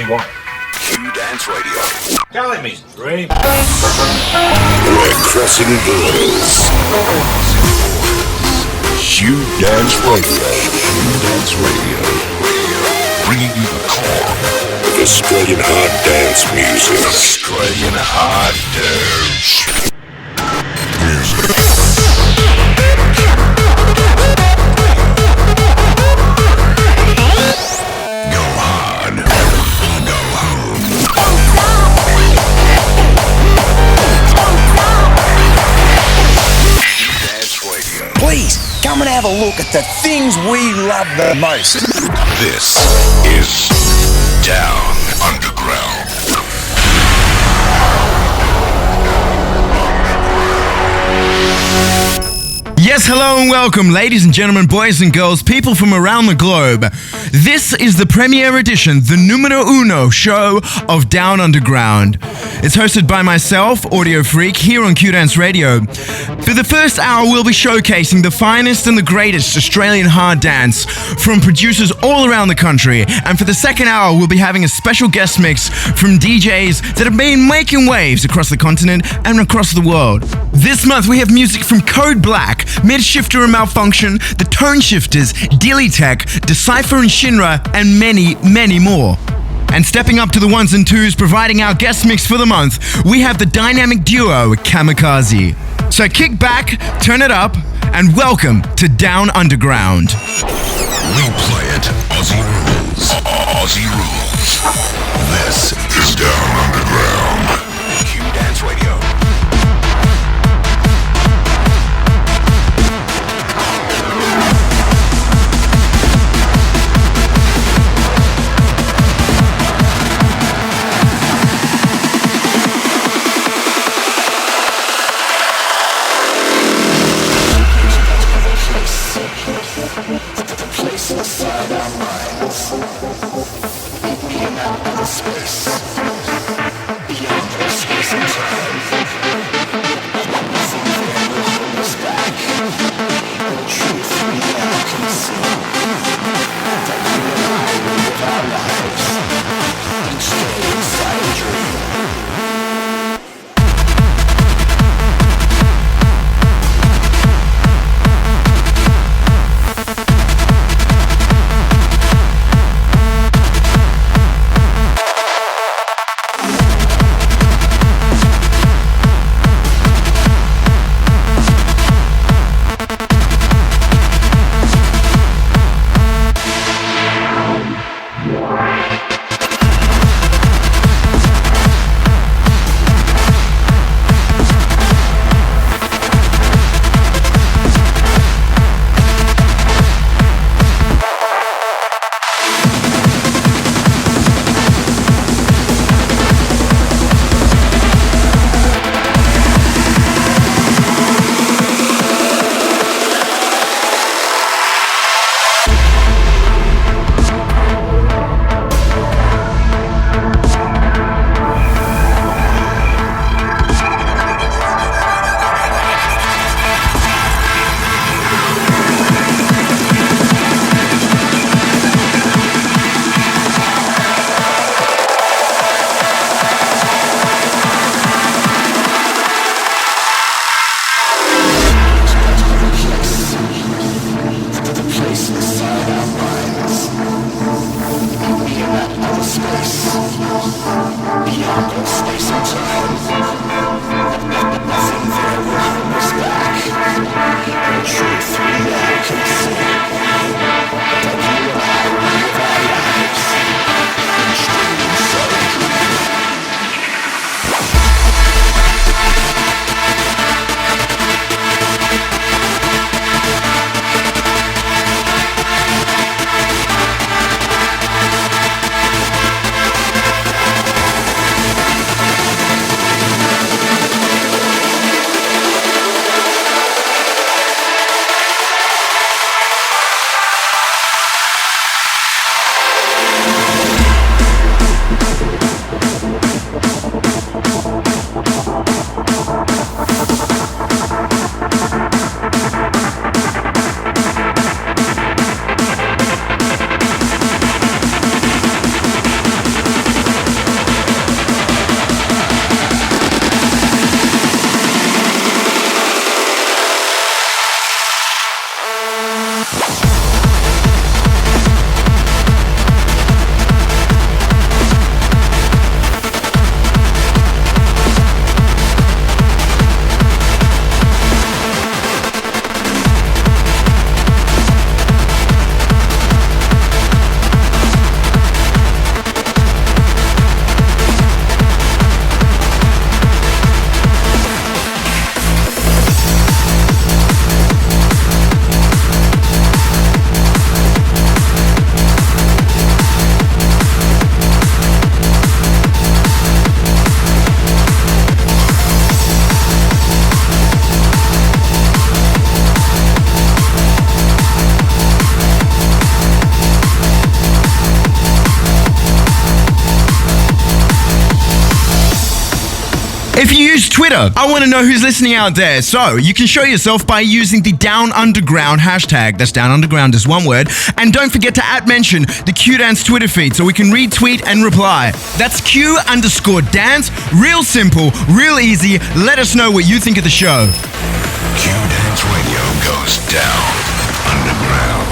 want. Q-danceRadio. Telling me dream. We're crossing borders. Q-danceRadio. Q-danceRadio. Bringing you the core of Australian hard dance music. Australian hard dance music. Go hard. Go home. Q-danceRadio. Please, come and have a look at the things we love the most. This is Down Underground. Yes, hello and welcome, ladies and gentlemen, boys and girls, people from around the globe. This is the premiere edition, the numero uno show of Down Underground. It's hosted by myself, Audiofreq, here on Q-danceRadio. For the first hour, we'll be showcasing the finest and the greatest Australian hard dance from producers all around the country. And for the second hour, we'll be having a special guest mix from DJs that have been making waves across the continent and across the world. This month, we have music from Code Black, Midshifter and Malfunction, The Tone Shifters, Dillytek, Decipher and Shinra, and many, many more. And stepping up to the ones and twos, providing our guest mix for the month, we have the dynamic duo Kamikaze. So kick back, turn it up, and welcome to Down Underground. We play it Aussie rules. Aussie rules. This is Down Underground. Q-danceRadio. Inside our minds, we came out of space. If you use Twitter, I want to know who's listening out there. So you can show yourself by using the Down Underground hashtag. That's Down Underground is one word. And don't forget to @mention the Q-Dance Twitter feed so we can retweet and reply. That's Q_dance. Real simple, real easy. Let us know what you think of the show. Q-Dance Radio goes down underground.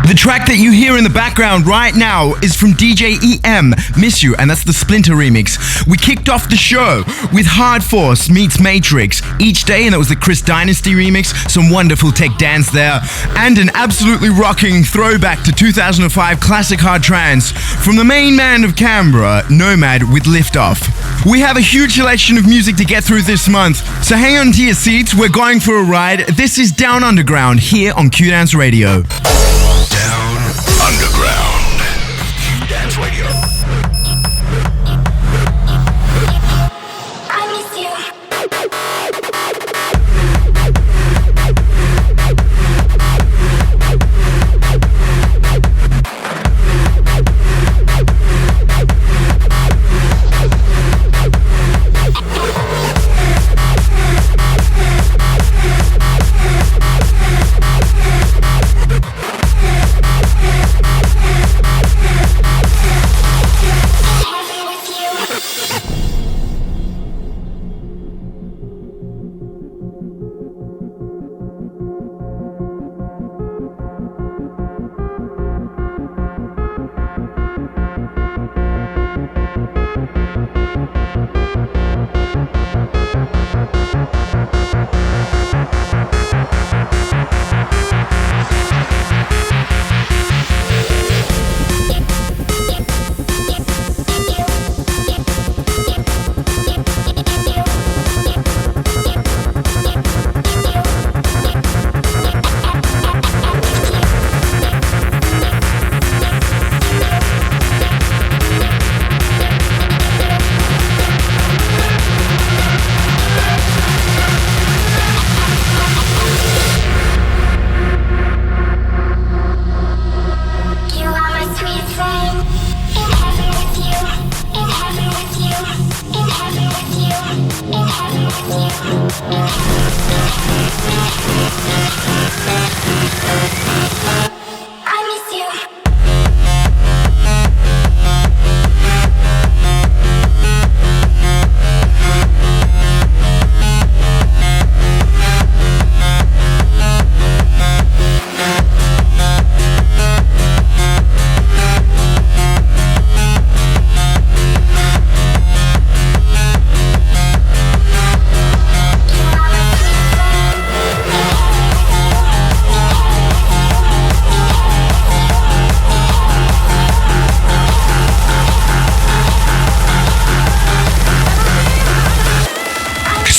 The track that you hear in the background right now is from DJ EM, Miss You, and that's the Splinta remix. We kicked off the show with Hardforze meets Matrix each day, and that was the Dynasty remix. Some wonderful tech dance there, and an absolutely rocking throwback to 2005 classic hard trance from the main man of Canberra, Nomad, with Liftoff. We have a huge selection of music to get through this month, so hang on to your seats. We're going for a ride. This is Down Underground here on Q-danceRadio. Down Underground. Q-danceRadio. I miss you.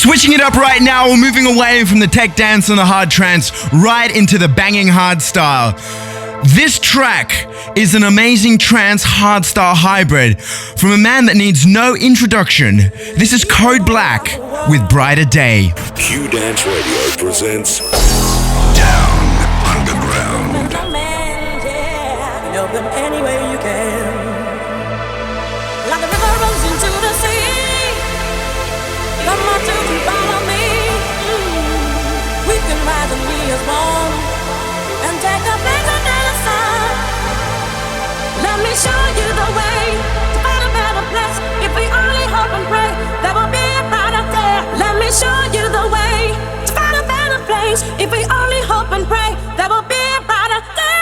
Switching it up right now, we're moving away from the tech dance and the hard trance right into the banging hard style. This track is an amazing trance hardstyle hybrid from a man that needs no introduction. This is Code Black with Brighter Day. Q-danceRadio presents Down Underground. Help them any way you can. Like the river runs into the sea. Come on, children, follow me. We can rise and be as one and take a place under the sun. Let me show you the way to find a better place. If we only hope and pray, there will be a brighter day. Let me show you the way to find a better place. If we only hope and pray, there will be a brighter day.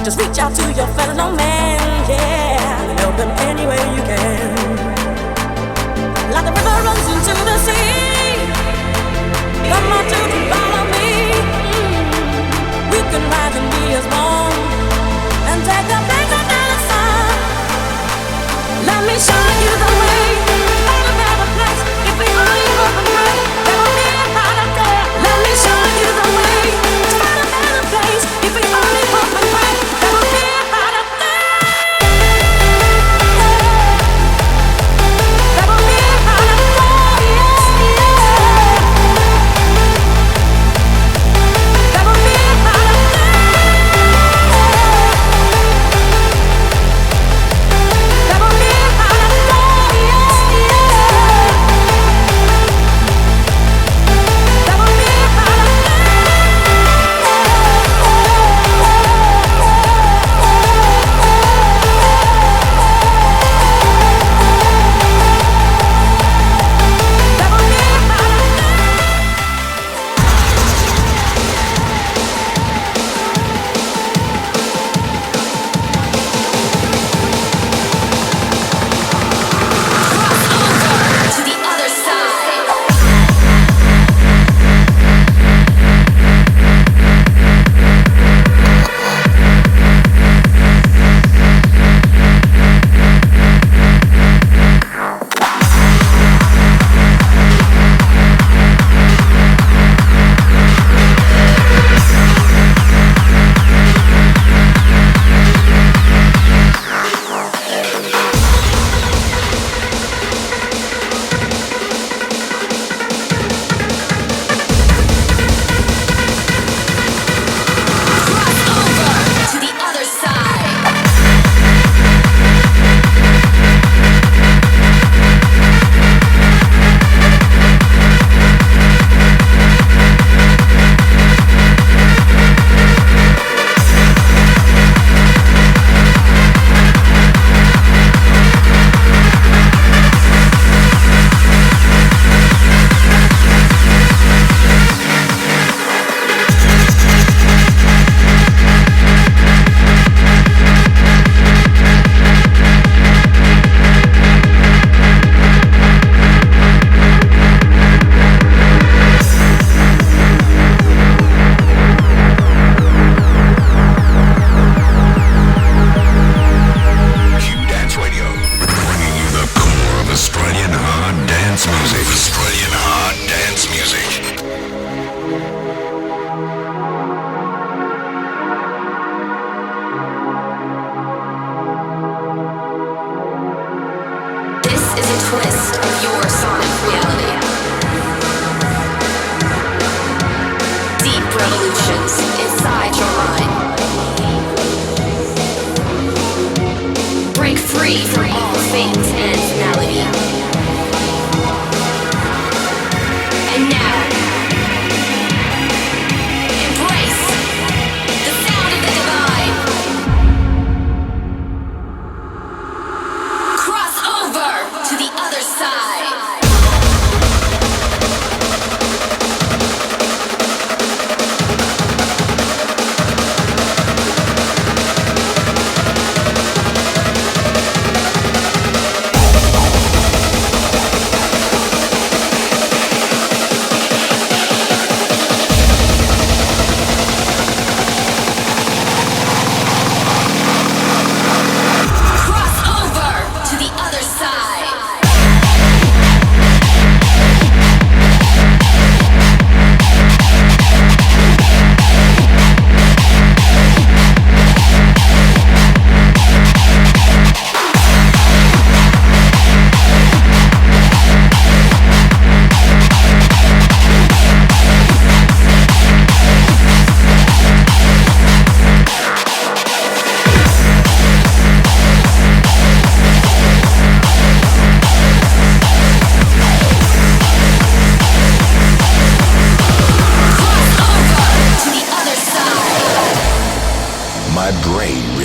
Just reach out to your fellow man, yeah. Help them any way you can. Like the river runs into the sea. Come on, children, follow me. We can rise and be as one and take a place under the sun. Let me show you the way. Find a better place. If we only hope and pray, there will be a brighter day. Let me show you the way to find a better place. If we only hope and pray, there will be a brighter day. There will be a brighter day.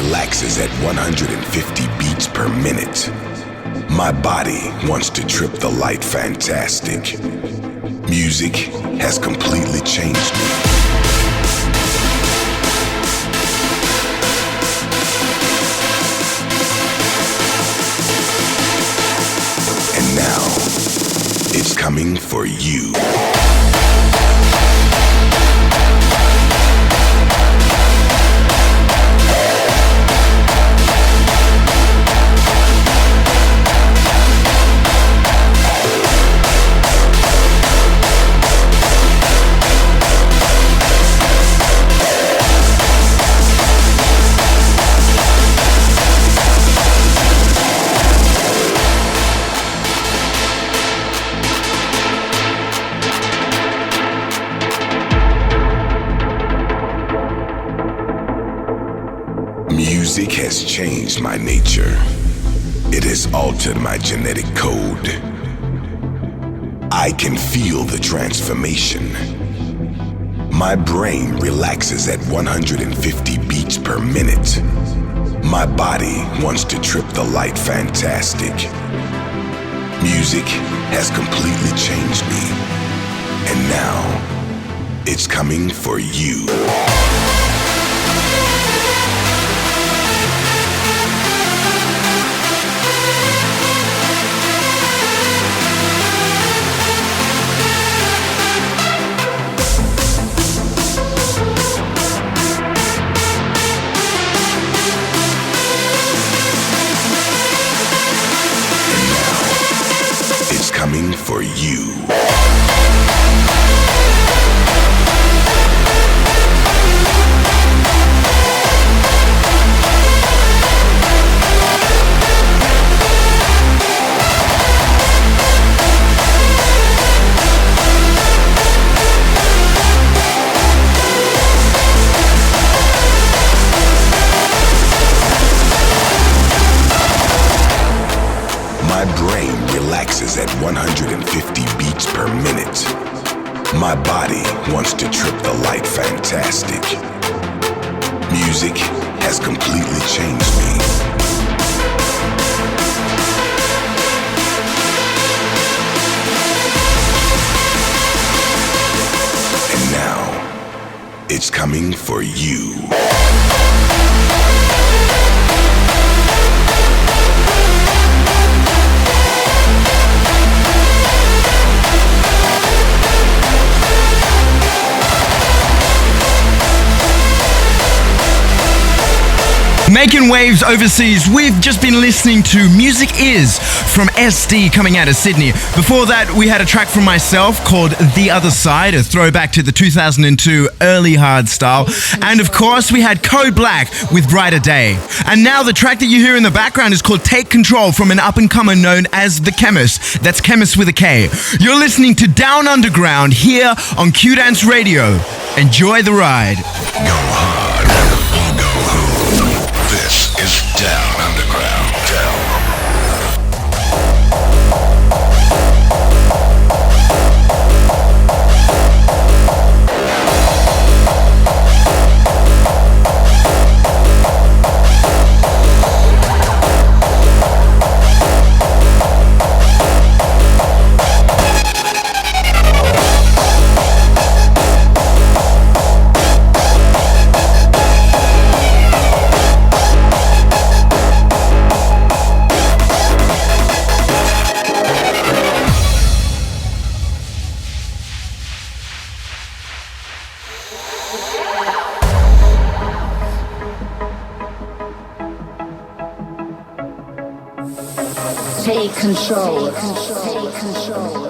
relaxes at 150 beats per minute. My body wants to trip the light fantastic. Music has completely changed me. And now, it's coming for you. Music has changed my nature. It has altered my genetic code. I can feel the transformation. My brain relaxes at 150 beats per minute. My body wants to trip the light fantastic. Music has completely changed me. And now, it's coming for you. Coming for you. My brain relaxes at 150 beats per minute. My body wants to trip the light fantastic. Music has completely changed me. And now, it's coming for you. Making waves overseas, we've just been listening to Music Is from SD coming out of Sydney. Before that, we had a track from myself called The Other Side, a throwback to the 2002 early hardstyle. And of course, we had Code Black with Brighter Day. And now the track that you hear in the background is called Take Control from an up-and-comer known as The Khemist. That's Khemist with a K. You're listening to Down Underground here on Q-danceRadio. Enjoy the ride. Go hard or go home. This is Down Underground. Take control. Take control.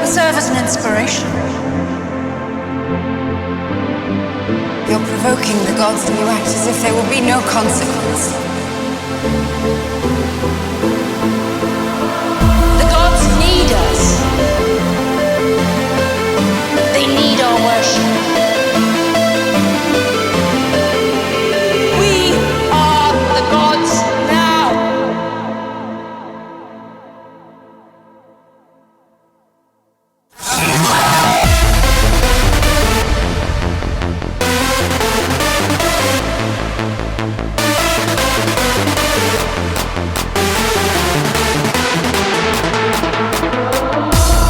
serve as an inspiration. You're provoking the gods and you act as if there will be no consequence. The gods need us. They need our worship. We are the gods now.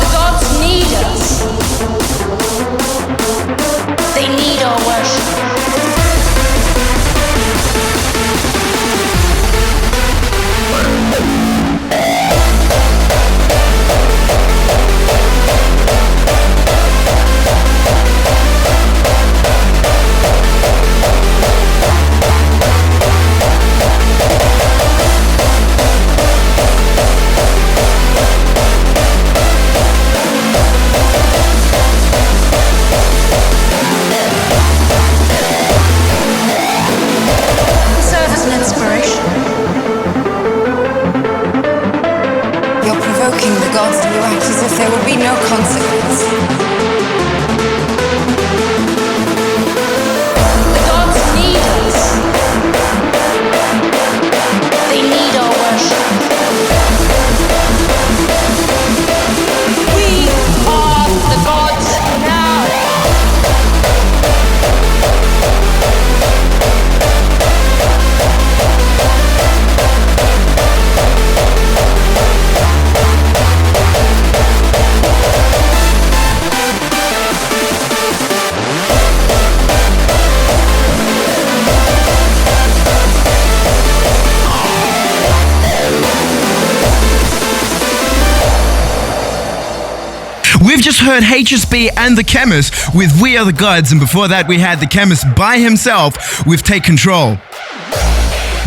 The gods need us. They need our worship. Serve as an inspiration. You're provoking the gods and you act as if there will be no consequence. The gods need us. They need our worship. We are the gods now. We've just heard HSB and The Khemist with We Are the Gods, and before that we had The Khemist by himself with Take Control.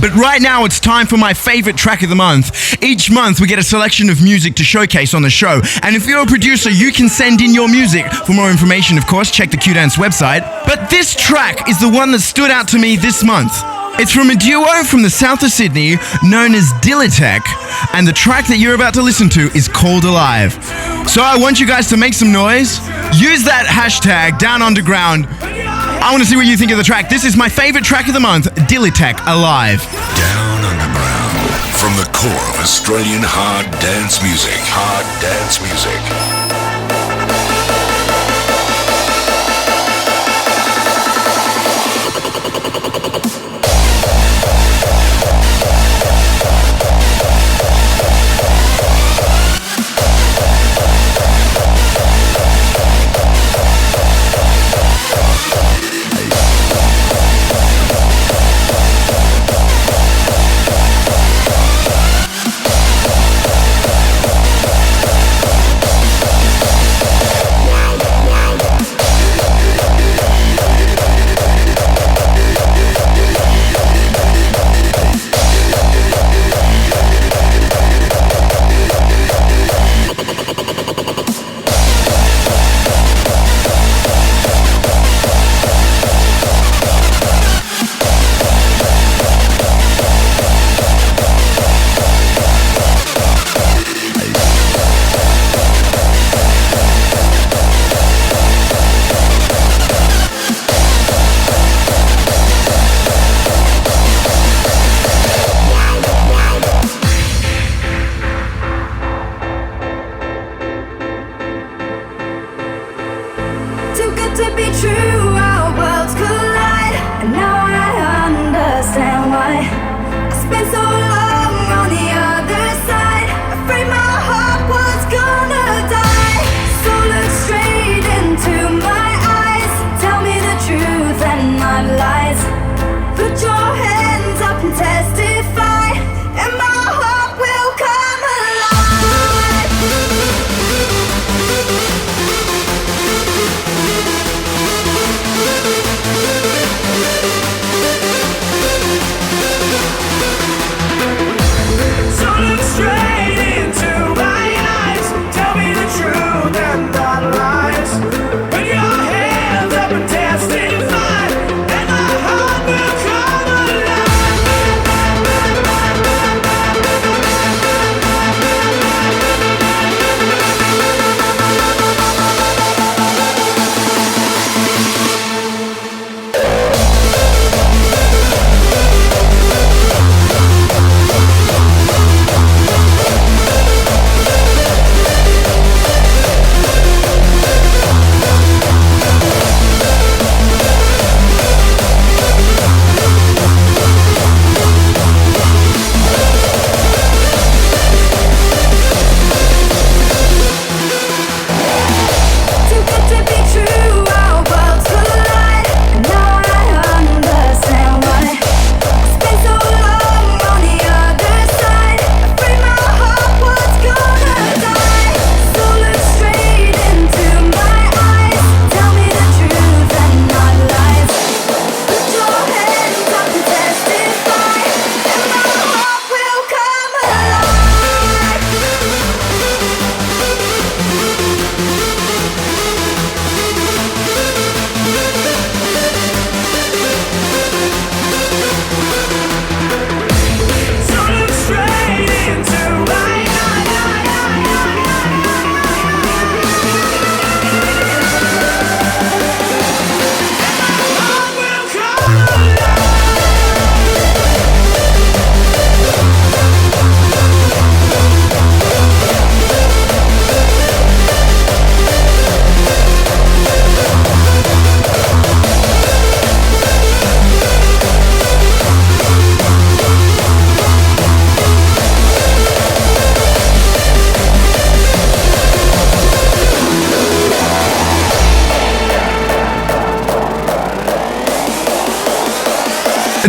But right now it's time for my favorite track of the month. Each month we get a selection of music to showcase on the show, and if you're a producer you can send in your music. For more information, of course, check the Q-Dance website. But this track is the one that stood out to me this month. It's from a duo from the south of Sydney known as Dillytek, and the track that you're about to listen to is called Alive. So I want you guys to make some noise, use that hashtag Down Underground. I want to see what you think of the track. This is my favorite track of the month, Dillytek, Alive. Down underground, from the core of Australian hard dance music. Hard dance music.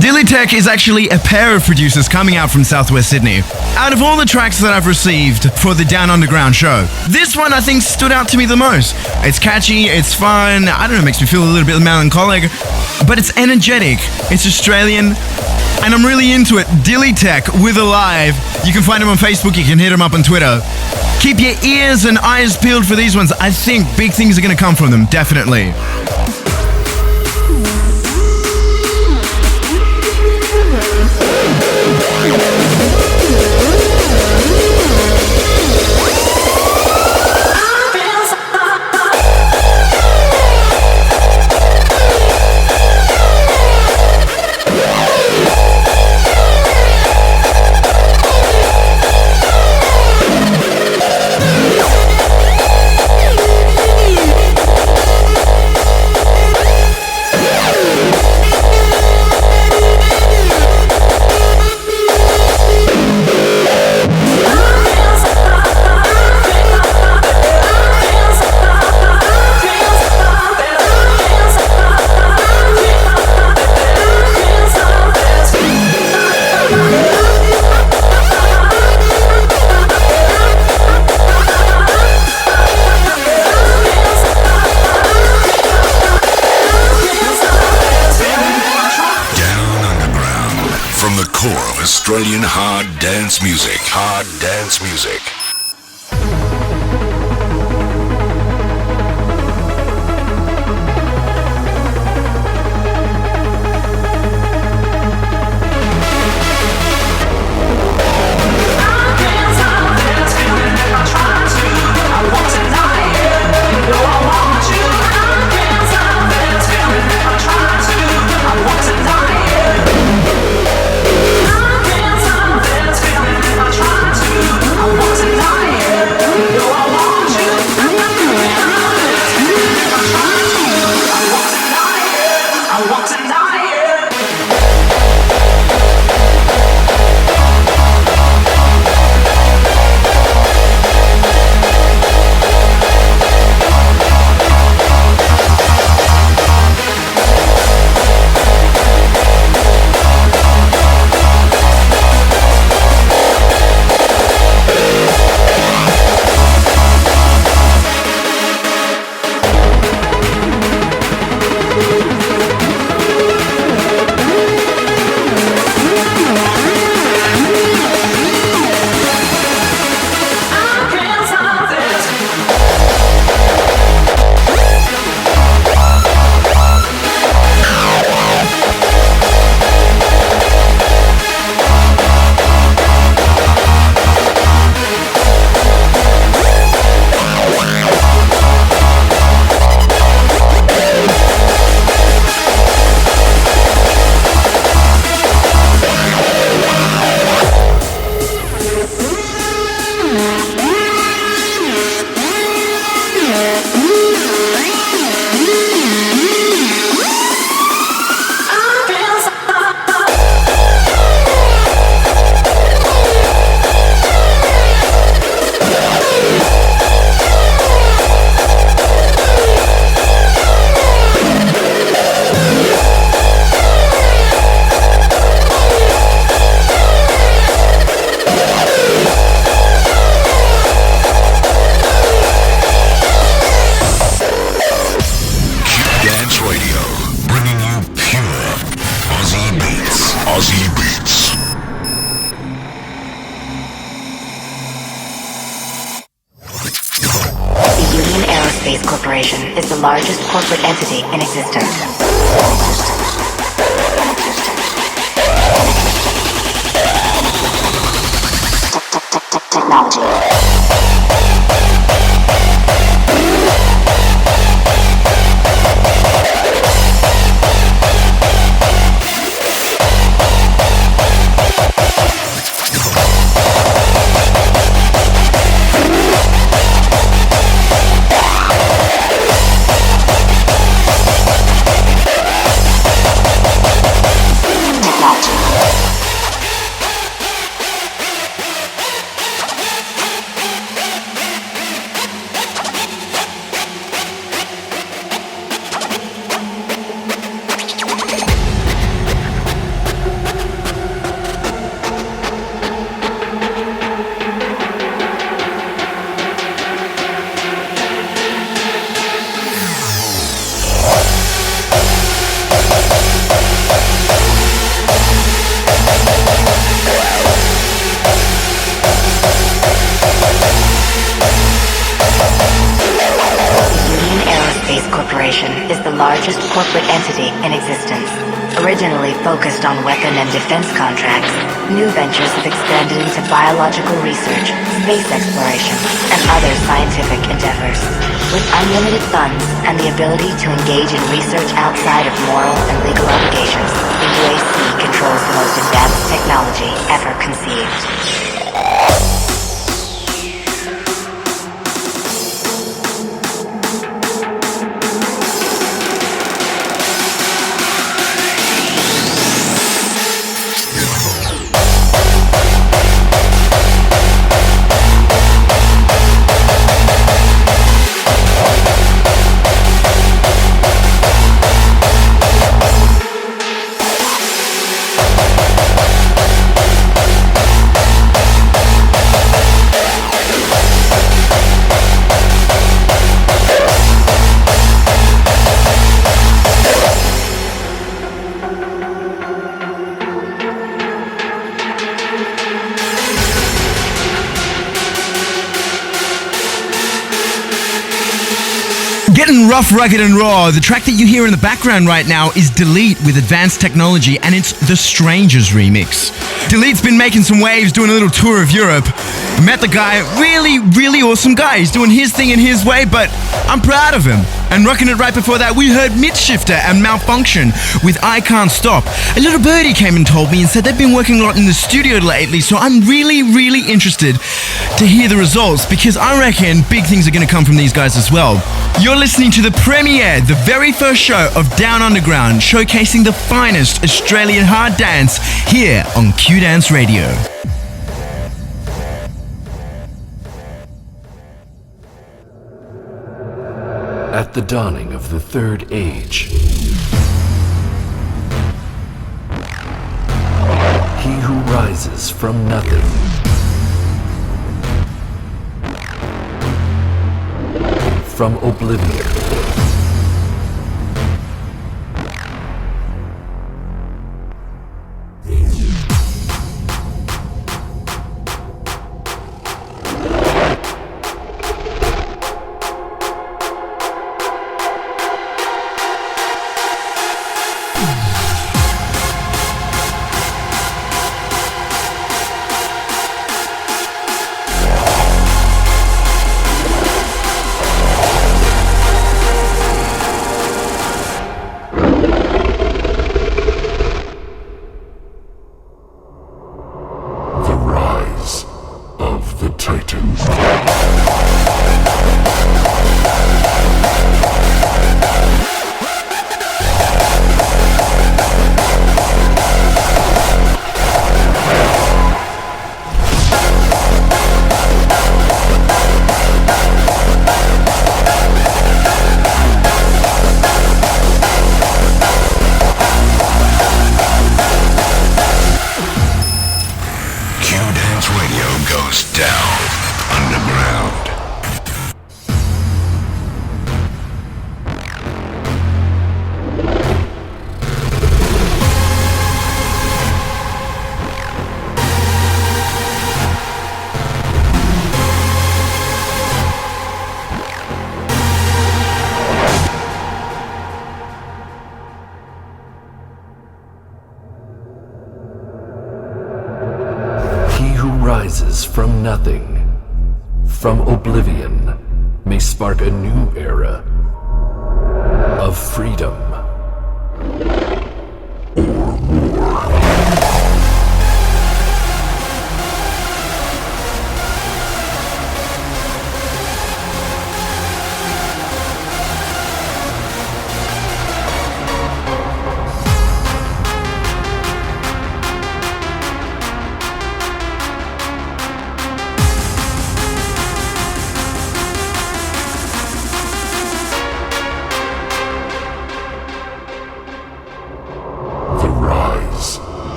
Dillytek is actually a pair of producers coming out from Southwest Sydney. Out of all the tracks that I've received for the Down Underground show, this one I think stood out to me the most. It's catchy, it's fun, I don't know, it makes me feel a little bit melancholic, but it's energetic, it's Australian, and I'm really into it. Dillytek with Alive. You can find him on Facebook, you can hit him up on Twitter. Keep your ears and eyes peeled for these ones. I think big things are going to come from them, definitely. Australian hard dance music. Hard dance music. Is the largest corporate entity in existence. Technology. Corporation is the largest corporate entity in existence. Originally focused on weapon and defense contracts, new ventures have expanded into biological research, space exploration, and other scientific endeavors. With unlimited funds and the ability to engage in research outside of moral and legal obligations, the UAC controls the most advanced technology ever conceived. Getting rough, rugged, and raw. The track that you hear in the background right now is Delete with Advanced Technology, and it's the Strangerz remix. Delete's been making some waves, doing a little tour of Europe. Met the guy, really awesome guy. He's doing his thing in his way, but I'm proud of him. And rocking it right before that, we heard Midshifter and Malfunction with I Can't Stop. A little birdie came and told me and said they've been working a lot in the studio lately, so I'm really interested to hear the results, because I reckon big things are going to come from these guys as well. You're listening to the premiere, the very first show of Down Underground, showcasing the finest Australian hard dance here on Q-danceRadio. At the dawning of the third age, he who rises from nothing from oblivion from nothing, from oblivion, may spark a new era of freedom. Or more.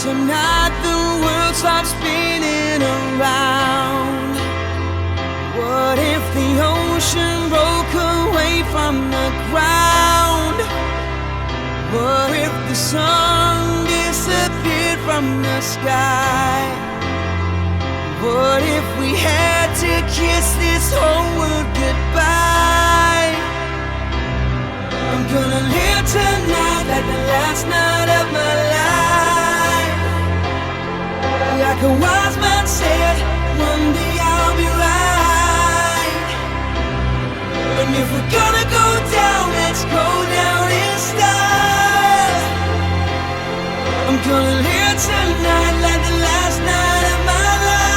tonight the world stops spinning around? What if the ocean broke away from the ground? What if the sun disappeared from the sky? What if we had to kiss this whole world goodbye? I'm gonna live tonight like the last night of my life. Like a wise man said, one day I'll be right. And if we're gonna go down, let's go down in style. I'm gonna live tonight like the last night of my life.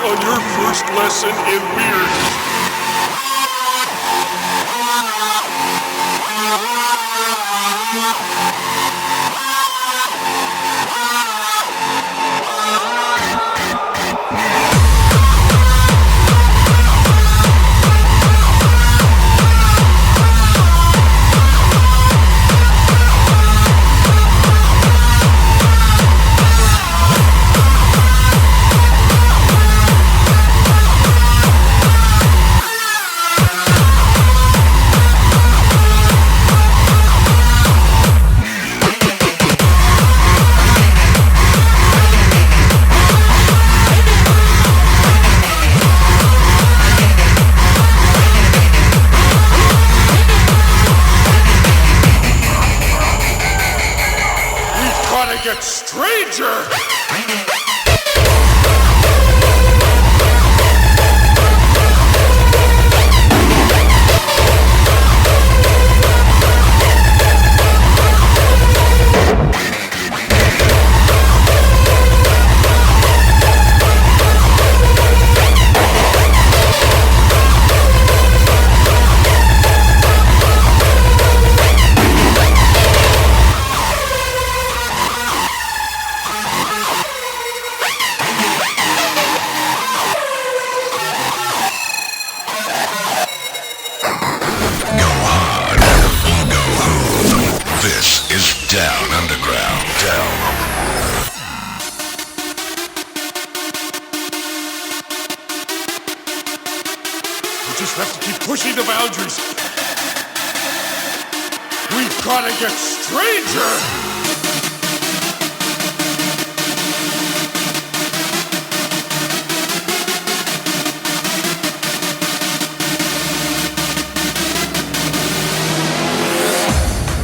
on your first lesson in weird. Stranger! Pushing the boundaries. We've got to get stranger.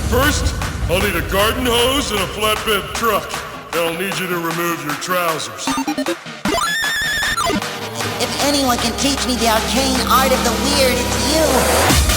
First, I'll need a garden hose and a flatbed truck. Then I'll need you to remove your trousers. If anyone can teach me the arcane art of the weird, it's you.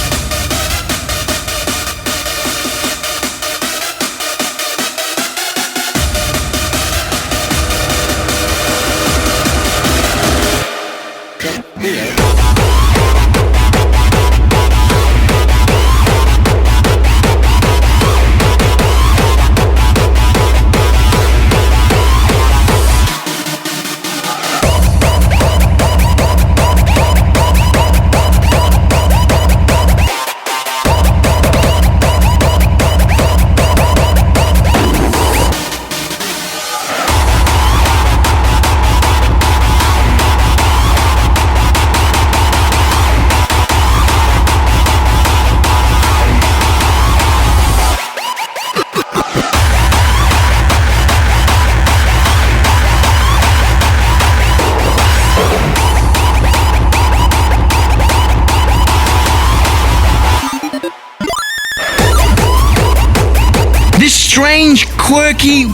Strange, quirky,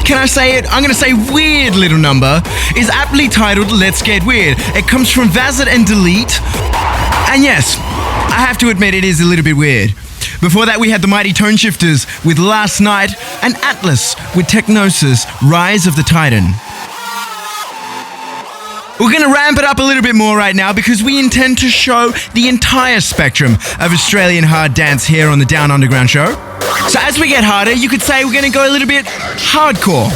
can I say it? I'm going to say weird little number is aptly titled Let's Get Weird. It comes from Vazit and Delete. And yes, I have to admit it is a little bit weird. Before that we had the Mighty Tone Shifters with Last Night and Atlas with Tekgnosis, Rise of the Titan. We're going to ramp it up a little bit more right now because we intend to show the entire spectrum of Australian hard dance here on the Down Underground show. So as we get harder, you could say we're going to go a little bit hardcore.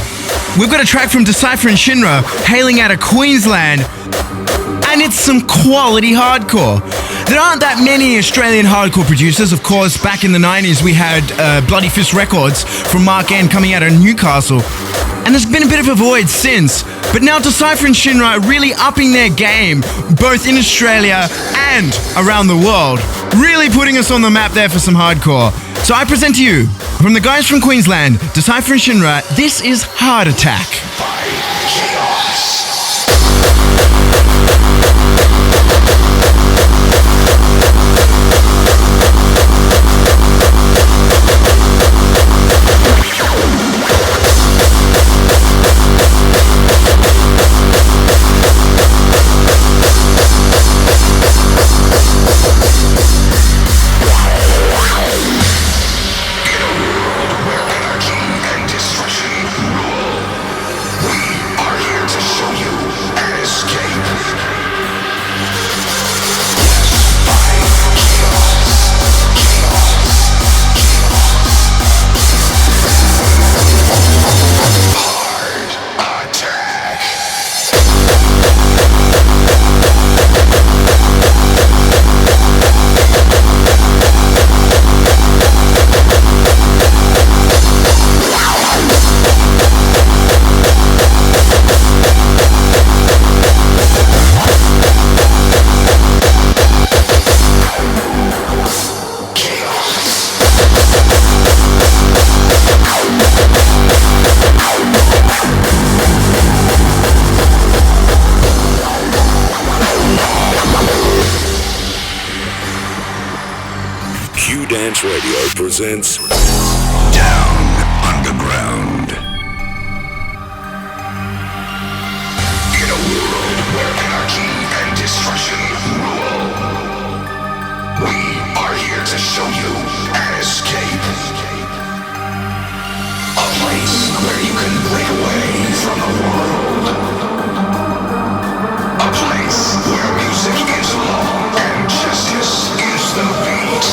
We've got a track from Decipher and Shinra hailing out of Queensland, and it's some quality hardcore. There aren't that many Australian hardcore producers. Of course, back in the 90s, we had Bloody Fist Records from Mark N coming out of Newcastle. And there's been a bit of a void since. But now Decipher and Shinra are really upping their game, both in Australia and around the world. Really putting us on the map there for some hardcore. So I present to you, from the guys from Queensland, Decipher and Shinra, this is Heart Attack. Radio presents Down Underground. In a world where anarchy and destruction rule, we are here to show you an escape. A place where you can break away from the world. A place where music is law and justice is the beat.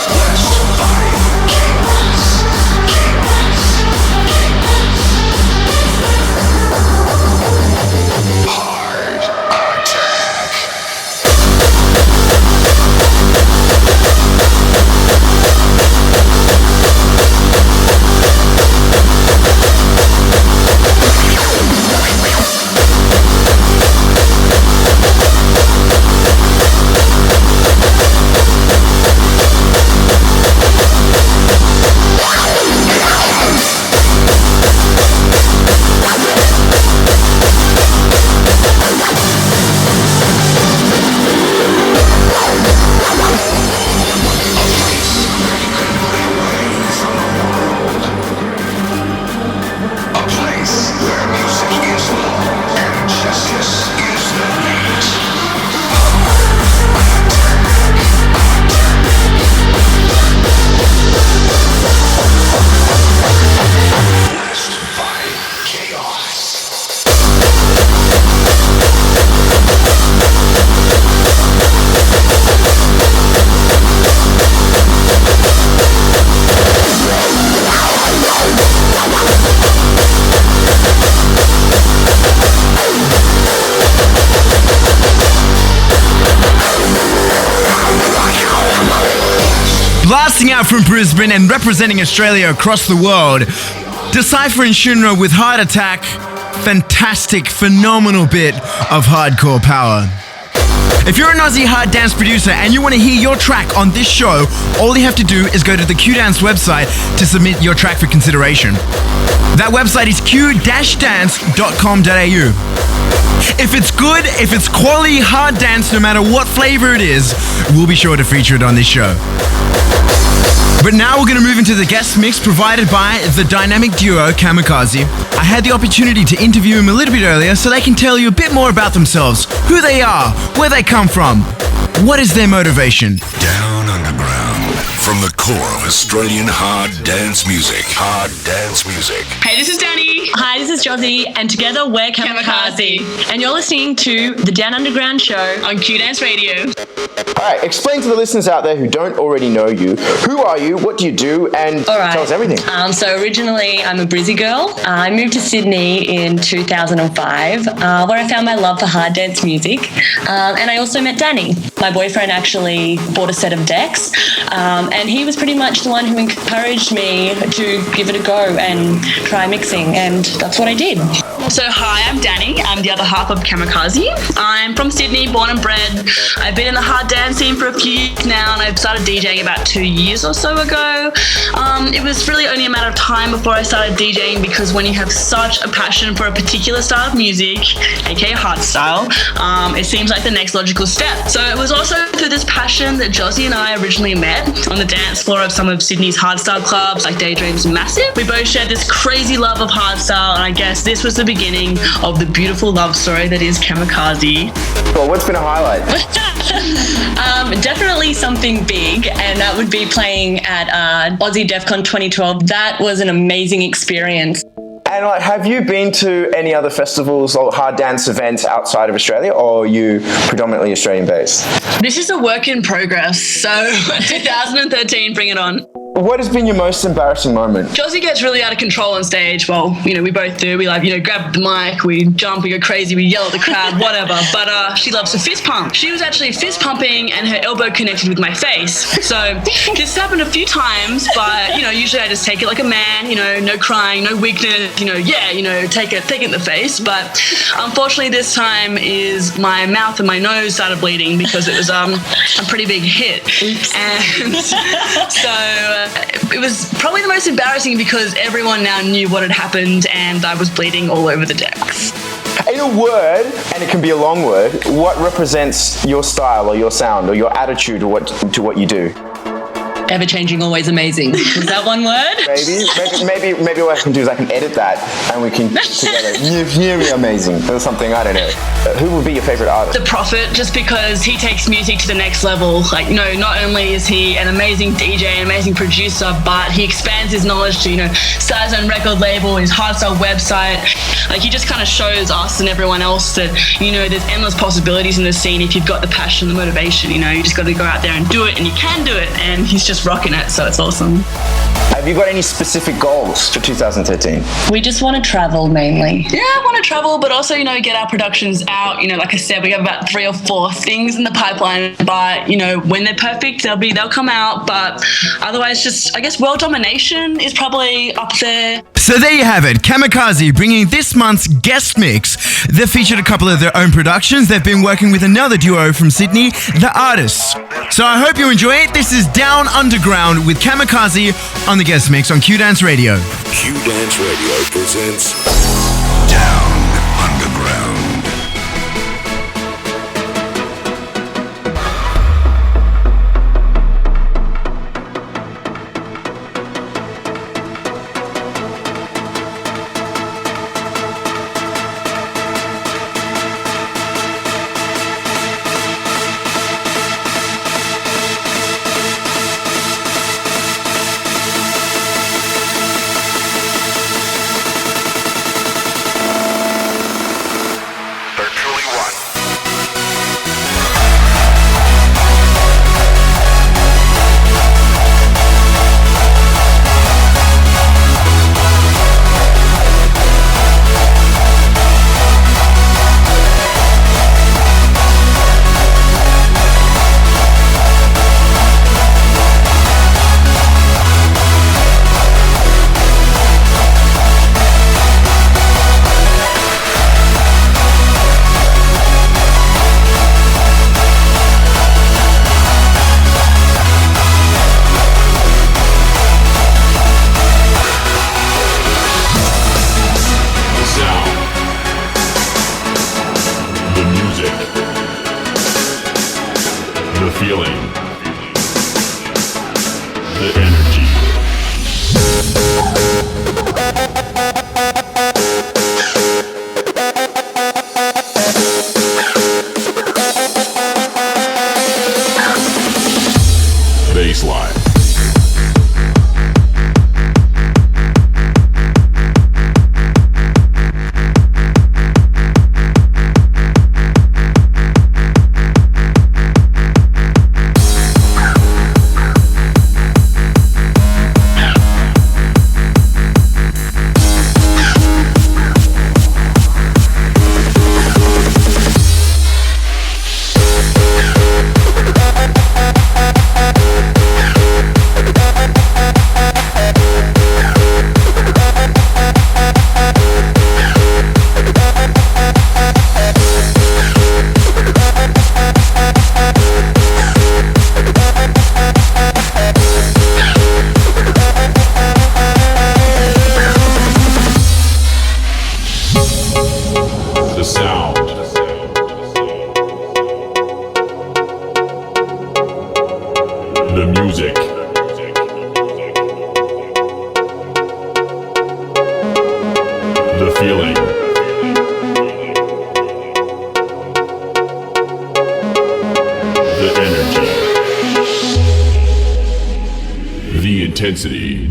Blessed by chaos. Hard attack. Blasting out from Brisbane and representing Australia across the world, Decipher and Shinra with Heart Attack. Fantastic, phenomenal bit of hardcore power. If you're an Aussie hard dance producer and you want to hear your track on this show, all you have to do is go to the Q-Dance website to submit your track for consideration. That website is q-dance.com.au. If it's good, if it's quality hard dance, no matter what flavor it is, we'll be sure to feature it on this show. But now we're going to move into the guest mix provided by the dynamic duo Kamikaze. I had the opportunity to interview them a little bit earlier so they can tell you a bit more about themselves, who they are, where they come from, what is their motivation. Down Underground. From the core of Australian hard dance music. Hard dance music. Hey, this is Danny. Hi, this is Josie. And together we're Kamikaze. And you're listening to the Down Underground show on Q-danceRadio. All right, explain to the listeners out there who don't already know you. Who are you? What do you do? And tell us everything. So originally, I'm a Brizzy girl. I moved to Sydney in 2005, where I found my love for hard dance music. And I also met Danny. My boyfriend actually bought a set of decks, and he was pretty much the one who encouraged me to give it a go and try mixing, and that's what I did. So hi, I'm Danny. I'm the other half of Kamikaze. I'm from Sydney, born and bred. I've been in the hard dance scene for a few years now, and I started DJing about 2 years or so ago. It was really only a matter of time before I started DJing, because when you have such a passion for a particular style of music, aka hardstyle, it seems like the next logical step. So it was also through this passion that Josie and I originally met on the dance floor of some of Sydney's hardstyle clubs like Daydream's and Massive. We both shared this crazy love of hardstyle, and I guess this was the beginning of the beautiful love story that is Kamikaze. Well, what's been a highlight? Definitely something big, and that would be playing at Aussie DEFCON 2012. That was an amazing experience. And have you been to any other festivals or hard dance events outside of Australia, or are you predominantly Australian based? This is a work in progress, so 2013, bring it on. What has been your most embarrassing moment? Josie gets really out of control on stage. Well, we both do. We grab the mic, we jump, we go crazy, we yell at the crowd, whatever. But she loves to fist pump. She was actually fist pumping and her elbow connected with my face. So this happened a few times, but, usually I just take it like a man, no crying, no weakness, take it in the face. But unfortunately this time is my mouth and my nose started bleeding because it was a pretty big hit. Oops. And so it was probably the most embarrassing because everyone now knew what had happened and I was bleeding all over the decks. In a word, and it can be a long word, what represents your style or your sound or your attitude to what you do? Ever-changing, always amazing. Was that one word? Maybe what I can do is I can edit that and we can together. Nearly amazing. Or something, I don't know. Who would be your favorite artist? The Prophet, just because he takes music to the next level. Like, you know, not only is he an amazing DJ, an amazing producer, but he expands his knowledge to, you know, start his own record label, his hardstyle website. Like, he just kind of shows us and everyone else that, you know, there's endless possibilities in the scene if you've got the passion, the motivation, you know, you just got to go out there and do it, and you can do it, and he's just rocking it, so it's awesome. Have you got any specific goals for 2013? We just want to travel mainly. Yeah, I want to travel, but also, you know, get our productions out. You know, like I said, we have about 3 or 4 things in the pipeline, but, you know, when they're perfect, they'll come out. But otherwise, just, I guess, world domination is probably up there. So there you have it, Kamikaze bringing this month's guest mix. They've featured a couple of their own productions. They've been working with another duo from Sydney, The Artists. So I hope you enjoy it. This is Down Underground with Kamikaze on the guest mix on Q-danceRadio. Q-danceRadio presents Down Underground. Intensity.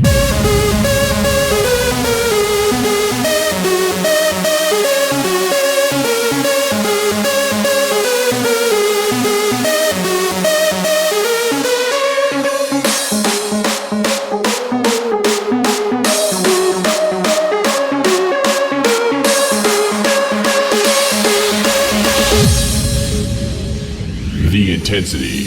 The intensity.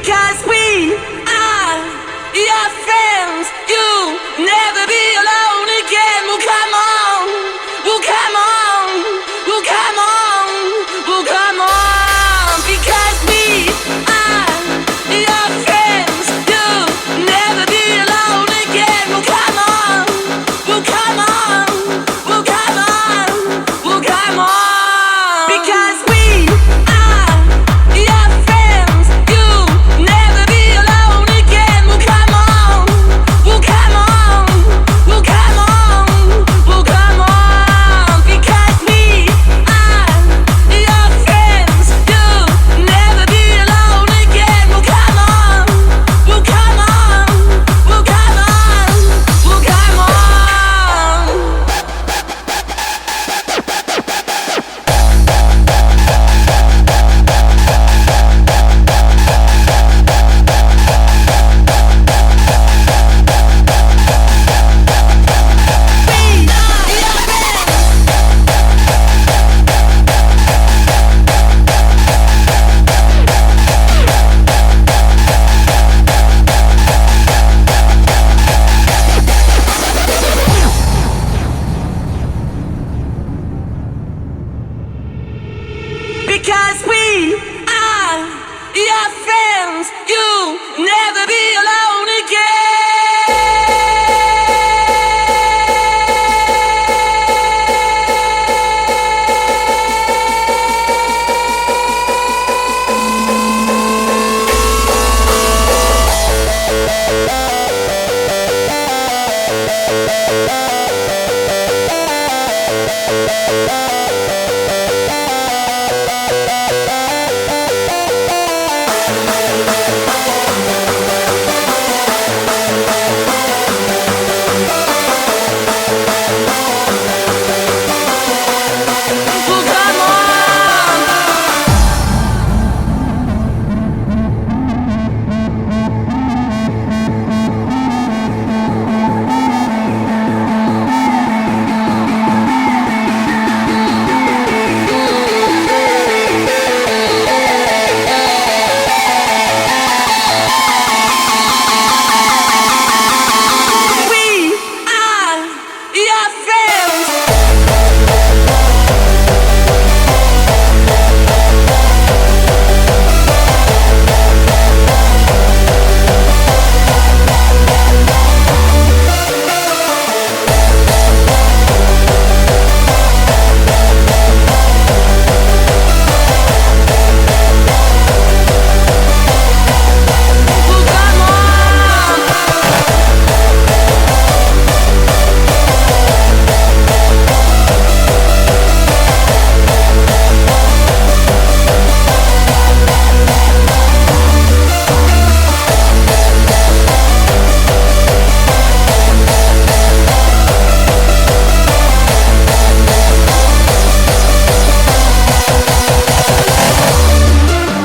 Because we are your friends. You'll never be alone again. Well, come on. Well, come on. Well, come on. Well, come on. Because we are your friends. You'll never be alone again. Well, come on. Well, come on. Well, come on. Well, come on. Because we are your friends. You'll never be alone again. Well, come on. Well, come on. Well, come on. Well, come on. Because we are your friends. You'll never be alone again. Well, come on. Well, come on. Well, come on. Well, come on. Because we are your friends, you'll never be alone again. We are your friends.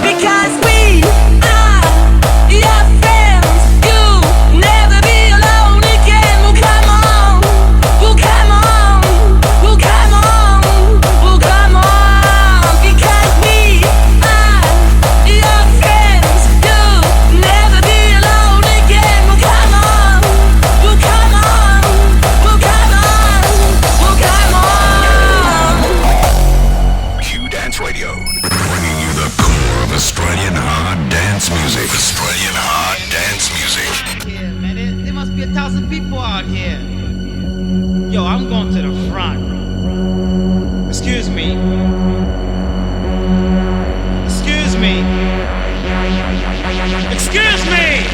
Because we are your friends, you'll never be alone again. Well, come on. Well, come on. Well, come on. Well, come on. Because we are your friends, you'll never be alone again. Well, come on. Well, come on. Well, come on. Well, come on. Q-danceRadio, bringing you the core of Australian hard dance music. Australian hard dance music. Yeah, man, there must be 1,000 people out here. Yo, I'm going to the front. Excuse me. Excuse me. Excuse me.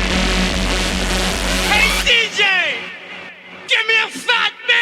Hey, DJ, give me a fat beat.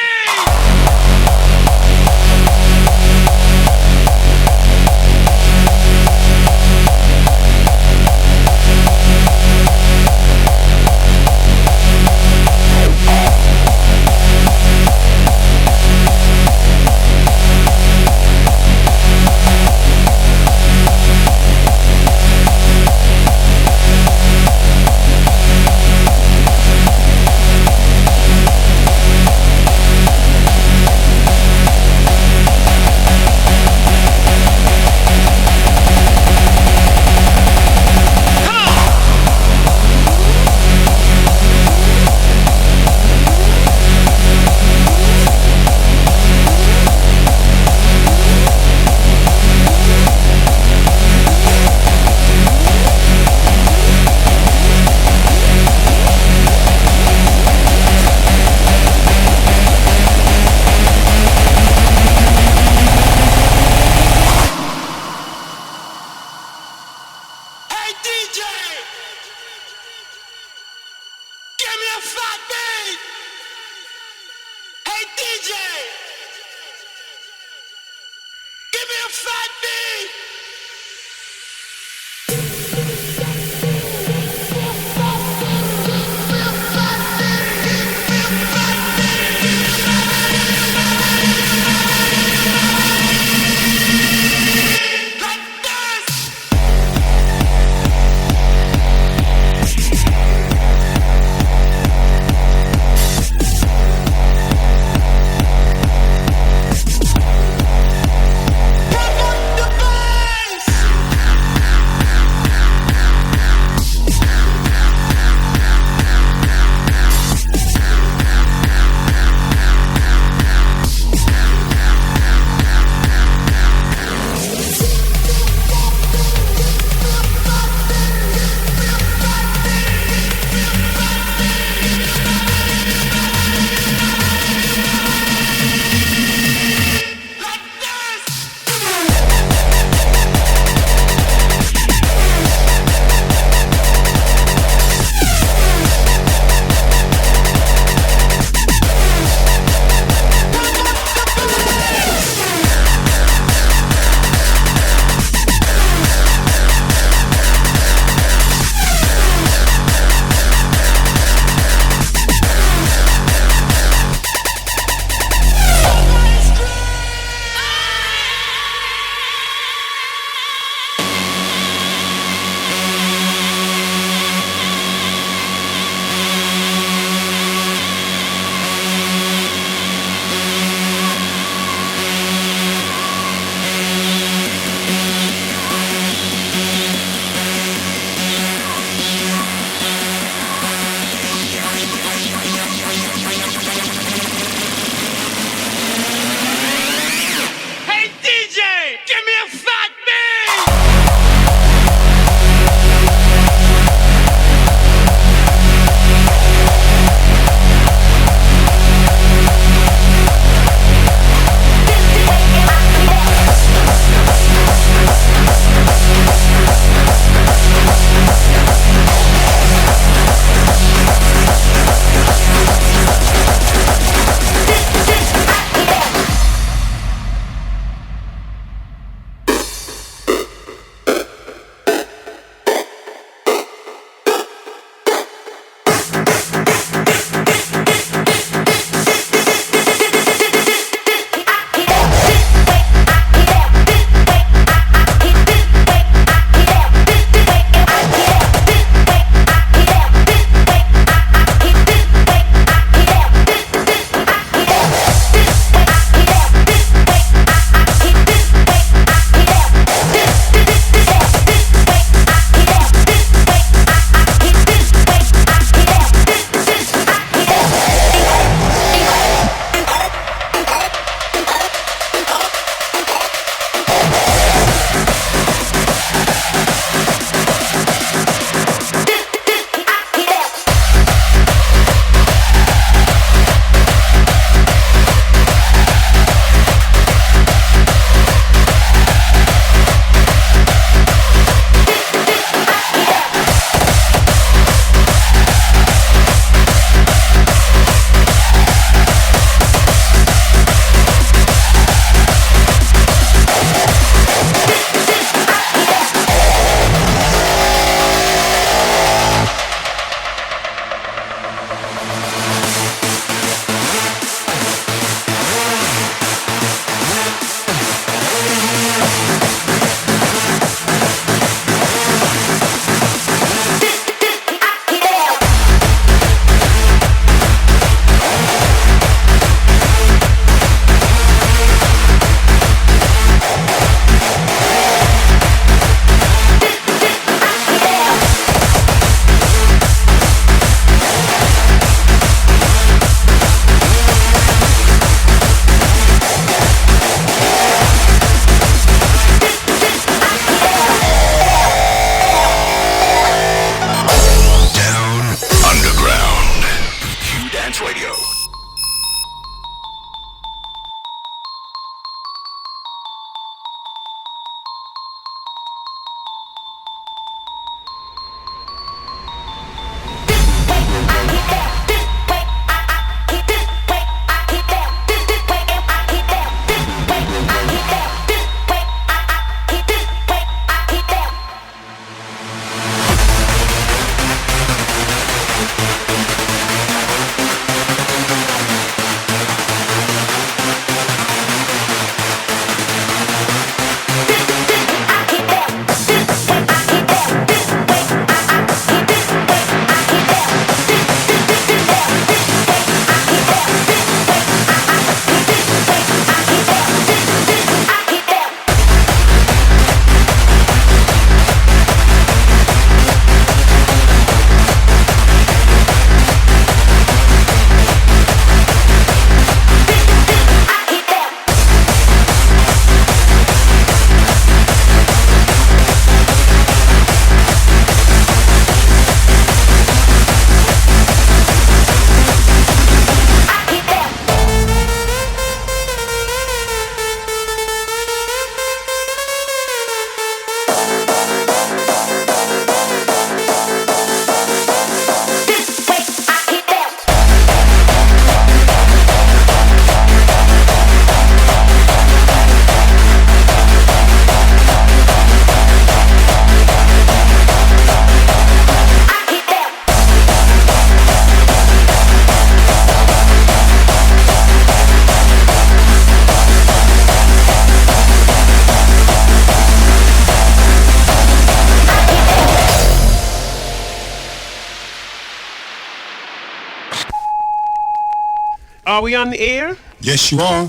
Are we on the air? Yes, you are.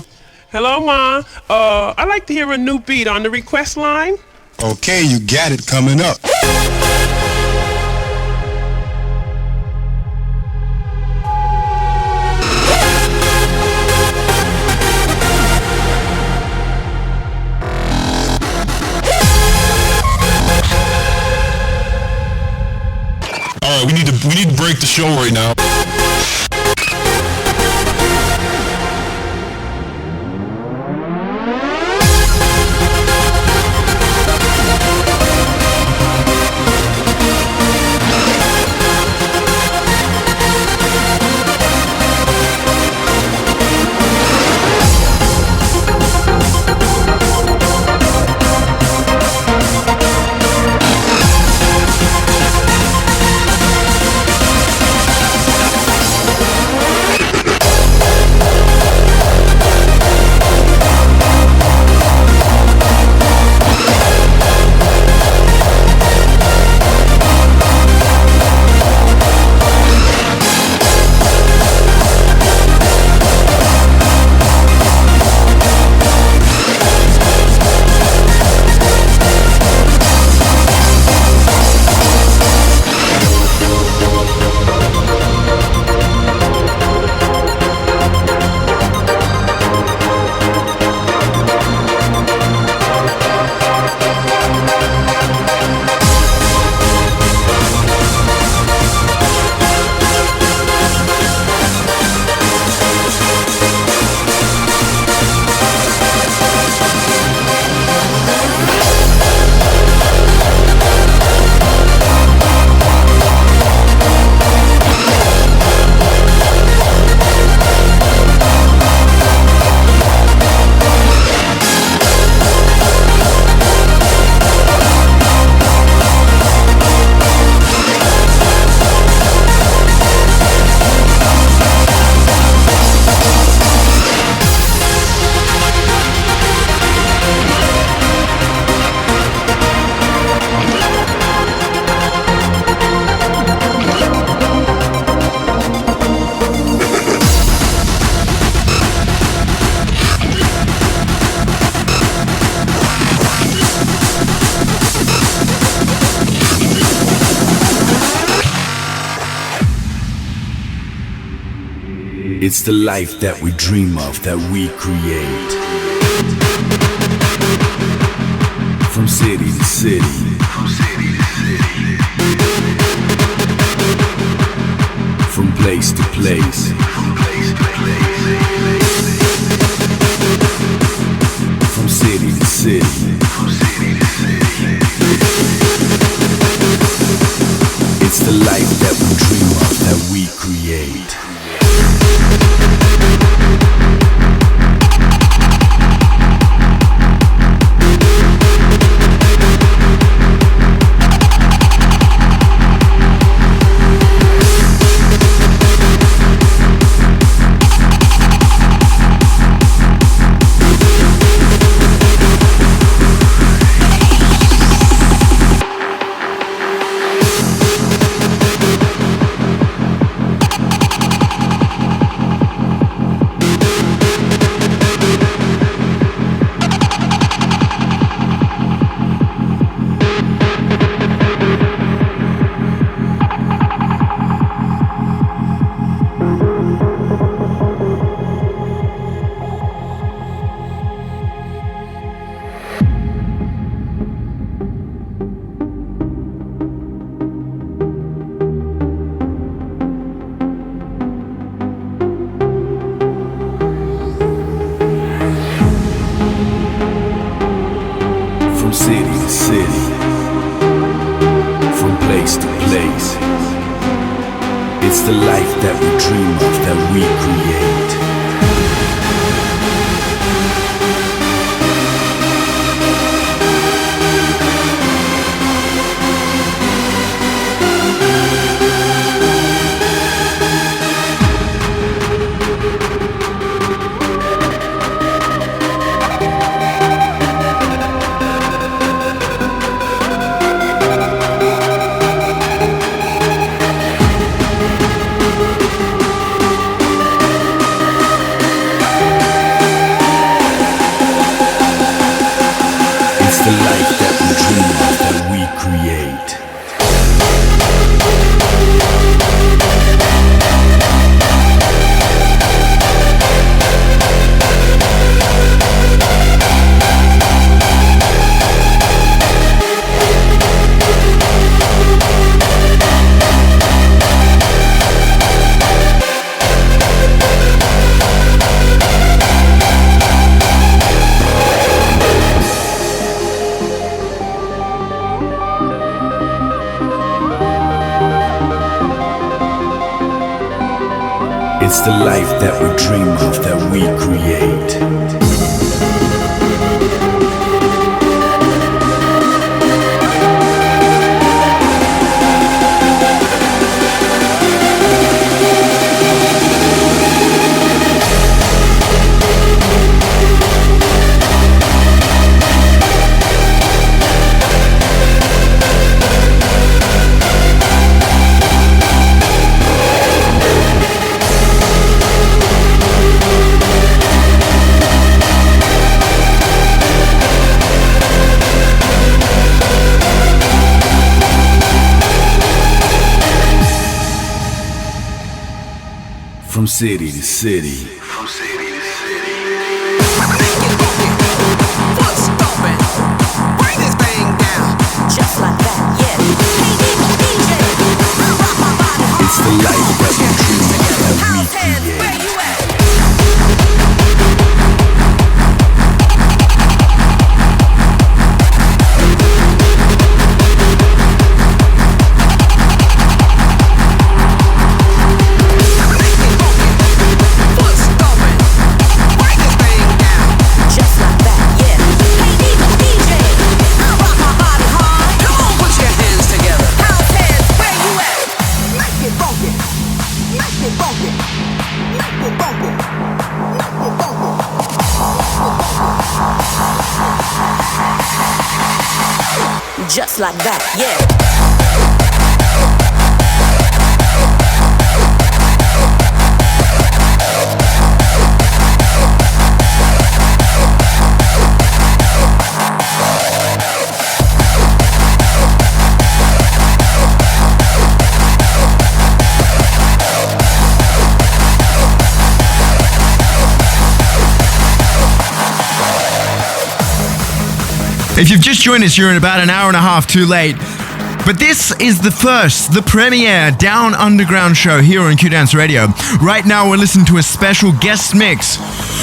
Hello, Ma. I'd like to hear a new beat on the request line. Okay, you got it coming up. All right, we need to break the show right now. It's the life that we dream of, that we create. From city to city. From place to place. From city to city. It's the life that we dream of, that we create. It's the life that we dream of, that we create. It's the life that we dream of, that we create. From city to city. From city to city. Foot stomping. Bring this thing down. Just like that, yeah. DJ, I rock my body hard. It's the life that we dream of, that we create. Where you at? Just like that, yeah. If you've just joined us, you're in about an hour and a half too late. But this is the premiere Down Underground show here on Q-danceRadio. Right now we're listening to a special guest mix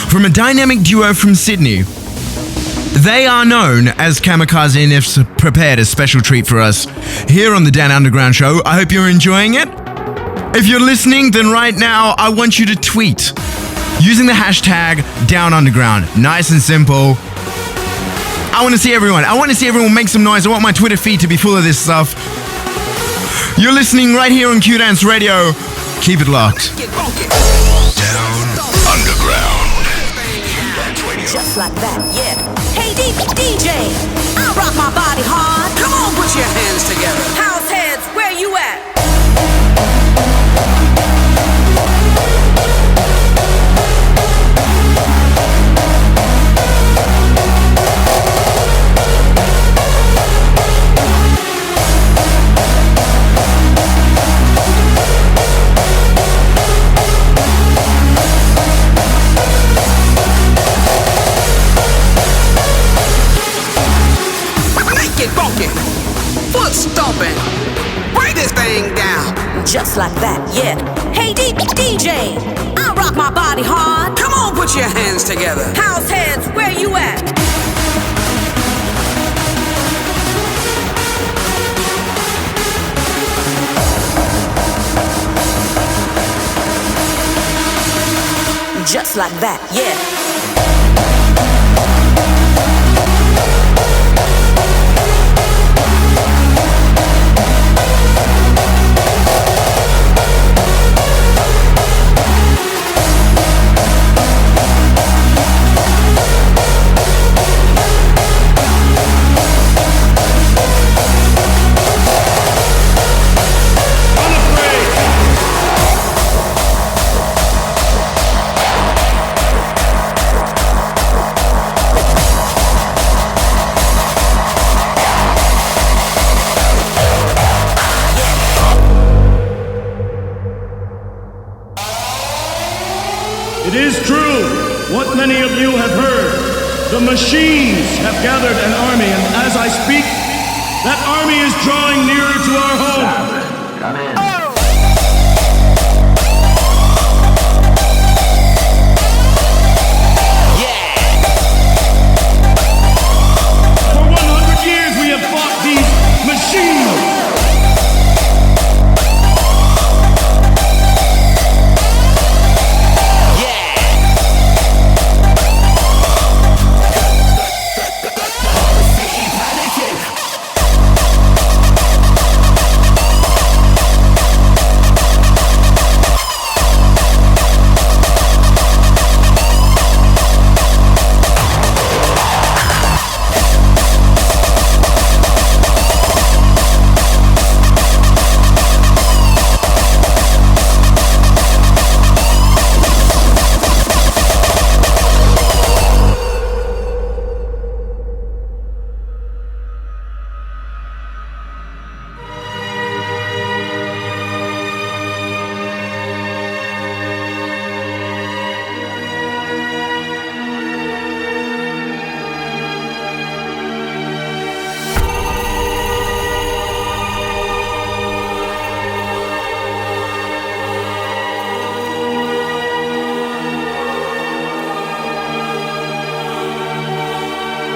from a dynamic duo from Sydney. They are known as Kamikaze and have prepared a special treat for us here on the Down Underground show. I hope you're enjoying it. If you're listening, then right now I want you to tweet using the hashtag Down Underground. Nice and simple. I want to see everyone. I want to see everyone make some noise. I want my Twitter feed to be full of this stuff. You're listening right here on Q-danceRadio. Keep it locked. Down Underground. Just like that, yeah. Hey, DJ, I rock my body hard. Come on, put your hands together. House heads, where you at? Foot stomping. Break this thing down. Just like that, yeah. Hey, DJ, I rock my body hard. Come on, put your hands together. House heads, where you at? Just like that, yeah. It is true, what many of you have heard. The machines have gathered an army, and as I speak, that army is drawing nearer to our home. Come in.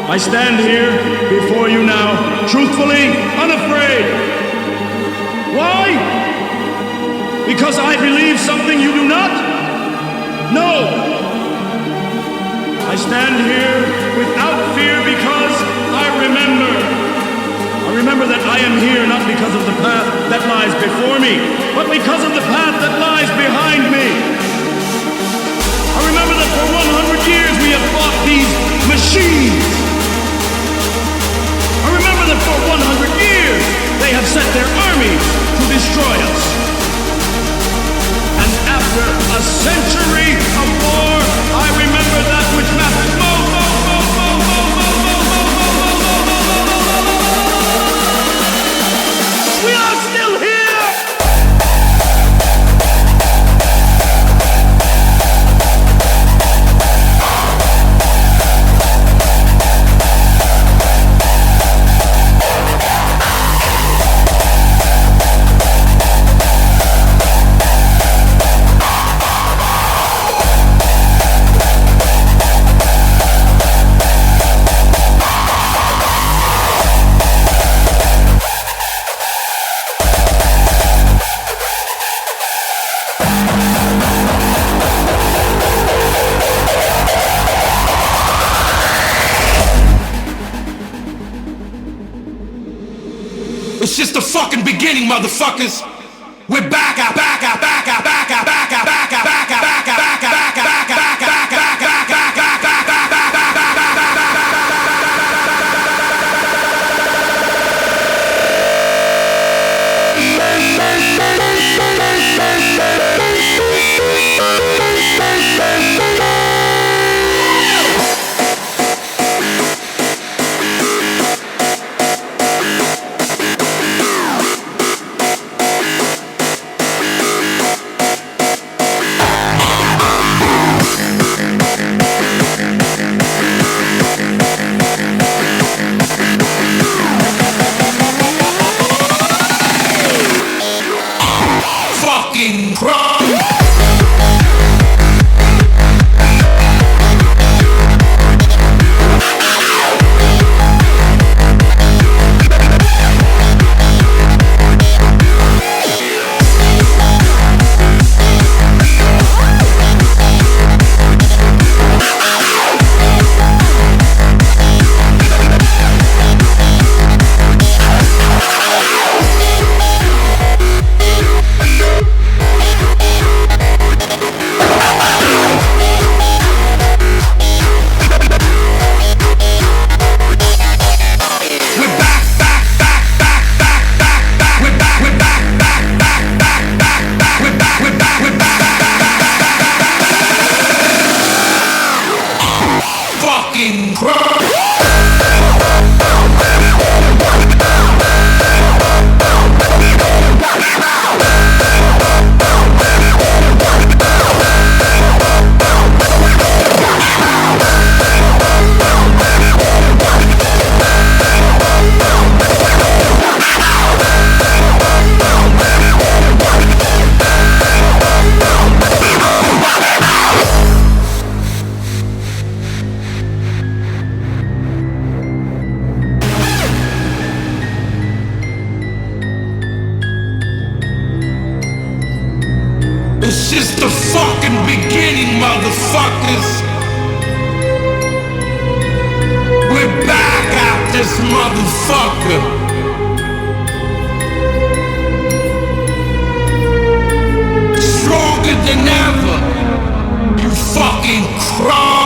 I stand here before you now, truthfully, unafraid. Why? Because I believe something you do not? No. I stand here without fear because I remember. I remember that I am here not because of the path that lies before me, but because of the path that lies behind me. I remember that for 100 years we have fought these machines. I remember that for 100 years they have set their armies to destroy us. And after a century of war, I remember that which matters most. We are still here! It's just the fucking beginning, motherfuckers. We're back, back, back, back, back, back, back, back, back, back, back, back, back, back, back, back, It's just the fucking beginning, motherfuckers. We're back out this motherfucker. Stronger than ever. You fucking crumb.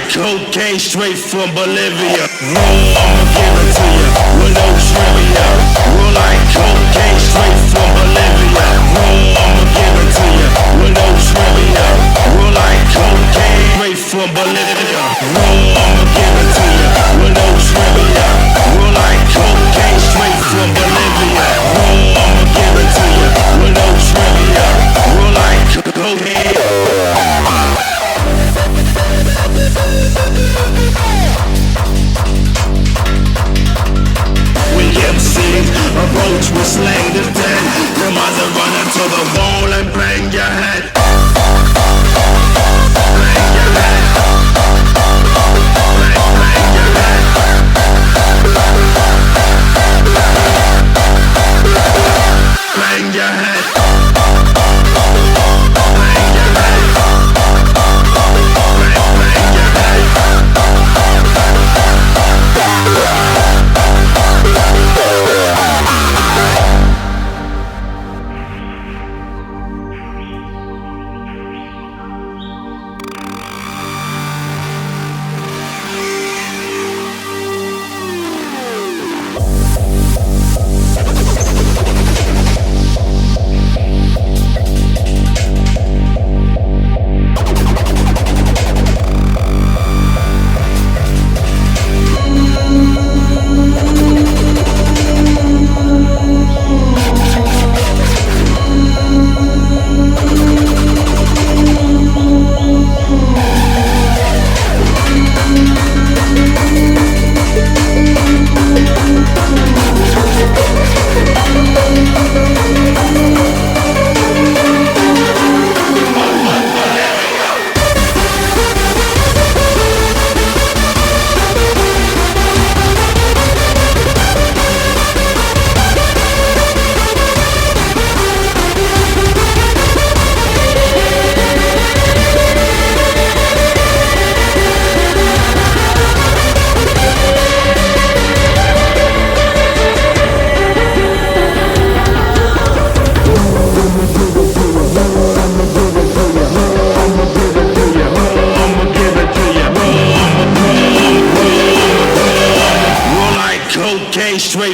Cocaine straight from Bolivia. I'ma give it to you with no trivia. Roll like cocaine straight from Bolivia. I'ma give it to you with no trivia. Roll like cocaine straight from Bolivia. I'ma give it to you with no trivia. Roll like cocaine straight from Bolivia. I'ma give it to you with no trivia. Roll like cocaine. When MCs approach with slang to 10, the mother run into the wall and bang your head. Bang your head. Bang your head. Bang your head. Bang your head. Bang your head.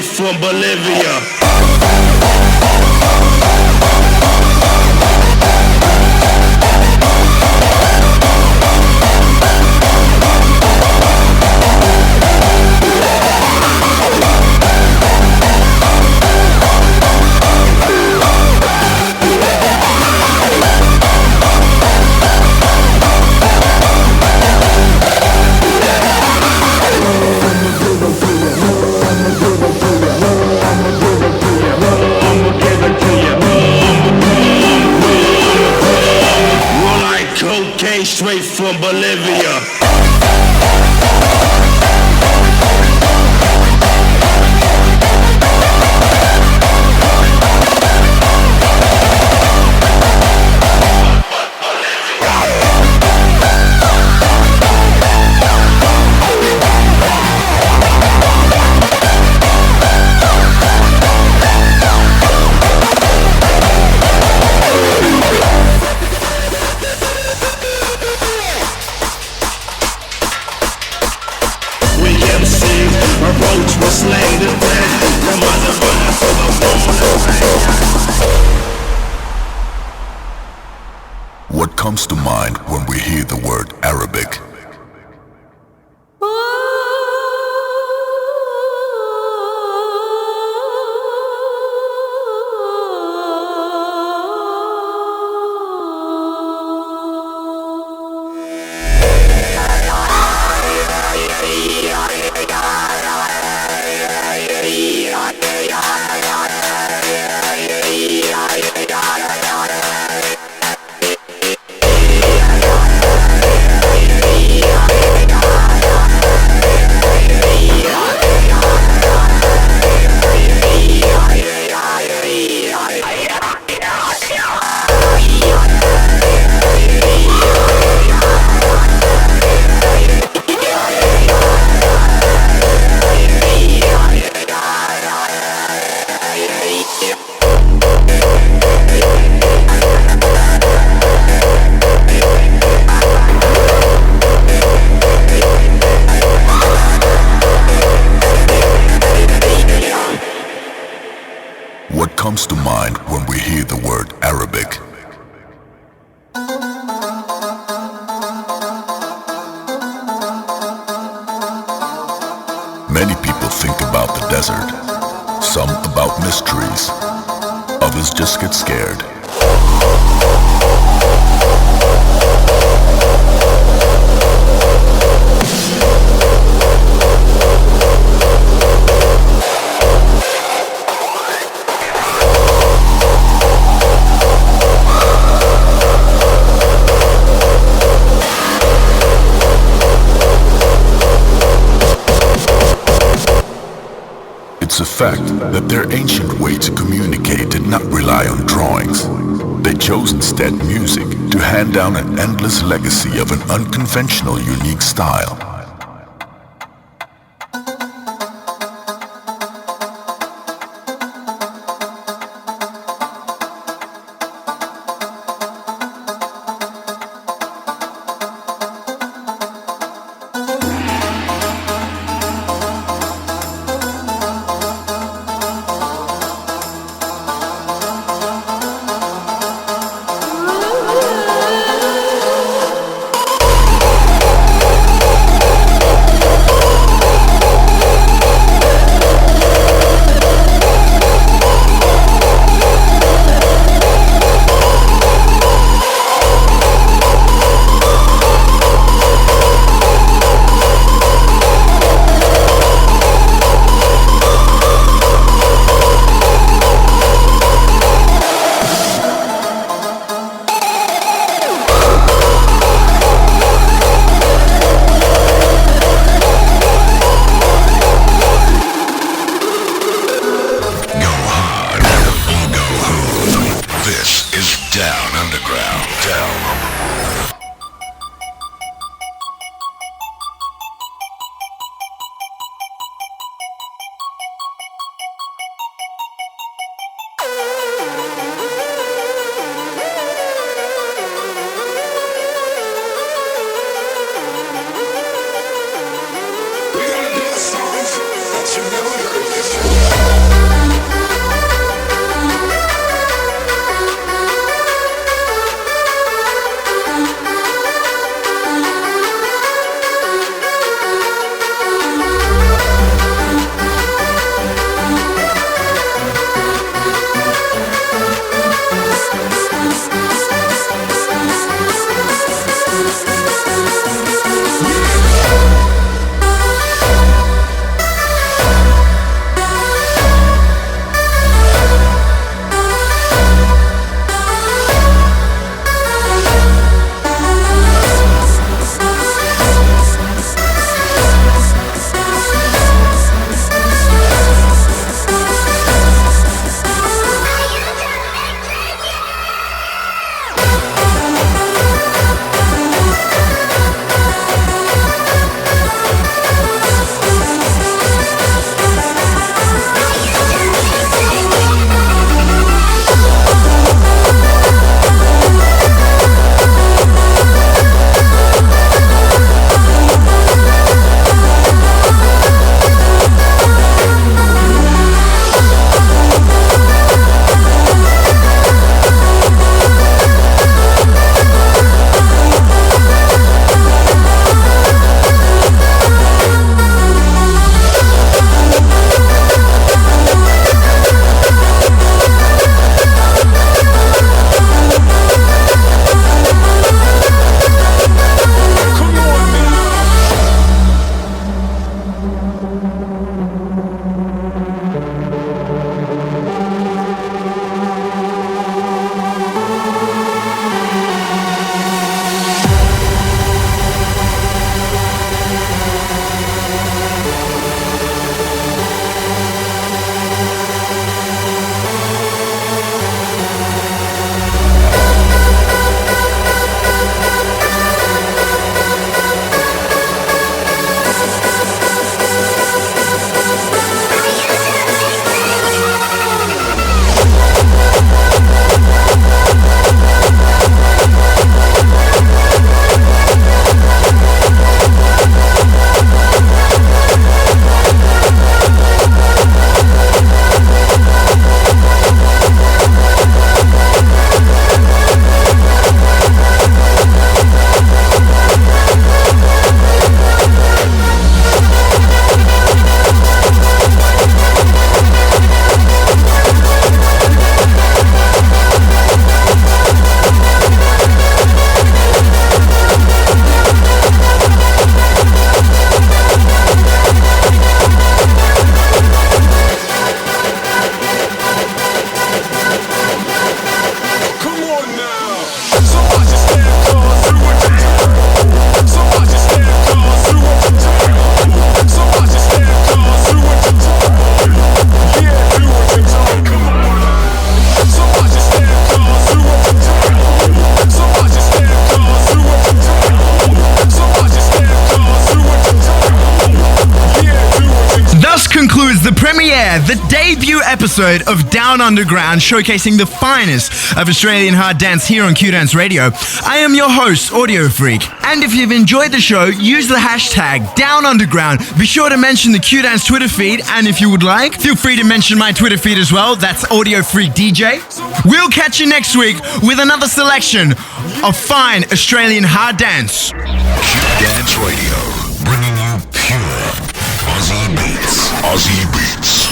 straight from Bolivia. Straight from Bolivia. What comes to mind when we hear the word Arabic? What comes to mind when we hear the word Arabic? Many people think about the desert, some about mysteries, others just get scared. It's a fact that their ancient way to communicate did not rely on drawings. They chose instead music to hand down an endless legacy of an unconventional, unique style. The premiere, the debut episode of Down Underground, showcasing the finest of Australian hard dance here on Q-danceRadio. I am your host, Audiofreq, and if you've enjoyed the show, use the hashtag Down Underground. Be sure to mention the Q-dance Twitter feed, and if you would like, feel free to mention my Twitter feed as well. That's Audiofreq DJ. We'll catch you next week with another selection of fine Australian hard dance. Q-Dance Radio, bringing you pure Aussie beats. Aussie beats.